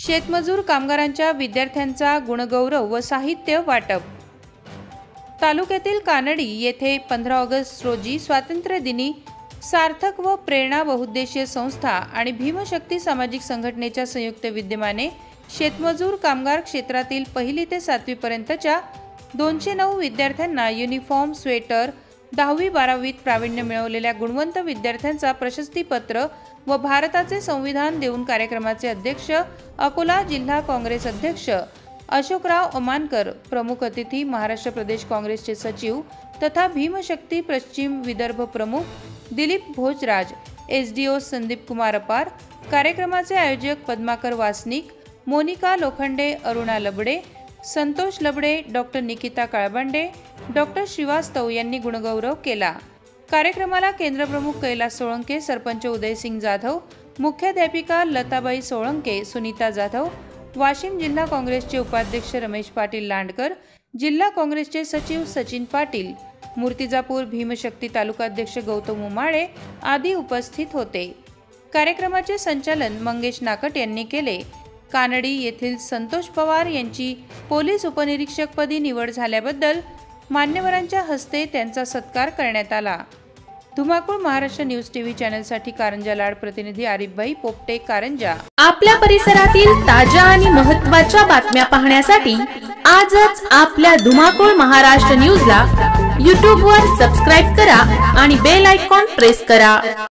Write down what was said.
शेतमजूर कामगारांच्या विद्यार्थ्यांचा गुणगौरव व साहित्य वाटप। तालुक्यातील कानडी येथे 15 ऑगस्ट रोजी स्वातंत्र्य दिनी सार्थक व प्रेरणा बहुउद्देशीय संस्था आणि भीमशक्ती सामाजिक संघटनेच्या संयुक्त विद्यमाने शेतमजूर कामगार क्षेत्रातील 1ली ते 7वी पर्यंतच्या 209 विद्यार्थ्यांना युनिफॉर्म, स्वेटर, 10वी-12वीत प्रावीण्य मिळवलेल्या गुणवंत विद्यार्थ्यांचा प्रशस्तीपत्र व भारताचे संविधान देऊन कार्यक्रमाचे अध्यक्ष अकोला जिल्हा काँग्रेस अध्यक्ष अशोकराव अमानकर, प्रमुख अतिथी महाराष्ट्र प्रदेश काँग्रेसचे सचिव तथा भीमशक्ती पश्चिम विदर्भ प्रमुख दिलीप भोजराज, एसडीओ संदीप कुमार अपार, कार्यक्रमाचे आयोजक पद्माकर वासनिक, मोनिका लोखंडे, अरुणा लबडे, संतोष लबडे, डॉक्टर निकिता काळबांडे, डॉक्टर श्रीवास्तव यांनी गुणगौरव केला। कार्यक्रमाला केंद्रप्रमुख कैलास सोळंके, सरपंच उदयसिंग जाधव, मुख्याध्यापिका लताबाई सोळंके, सुनीता जाधव, वाशिम जिल्हा काँग्रेसचे उपाध्यक्ष रमेश पाटील लांडकर, जिल्हा काँग्रेसचे सचिव सचिन पाटील, मूर्तिजापूर भीमशक्ती तालुकाध्यक्ष गौतम उमाळे आदी उपस्थित होते। कार्यक्रमाचे संचालन मंगेश नाकट यांनी केले। कानडी येथील संतोष पवार यांची पोलीस उपनिरीक्षकपदी निवड झाल्याबद्दल मान्यवरांच्या हस्ते त्यांचा सत्कार करण्यात आला। धुमाकूळ महाराष्ट्र न्यूज टीव्ही चॅनलसाठी कारंजा लाड प्रतिनिधी आरिफभाई पोपटे, कारंजा। आपल्या परिसरातील ताज्या आणि महत्त्वाच्या बातम्या पाहण्यासाठी आजच आपल्या धुमाकूळ महाराष्ट्र न्यूजला YouTube वर सबस्क्राइब करा आणि बेल आयकॉन प्रेस करा।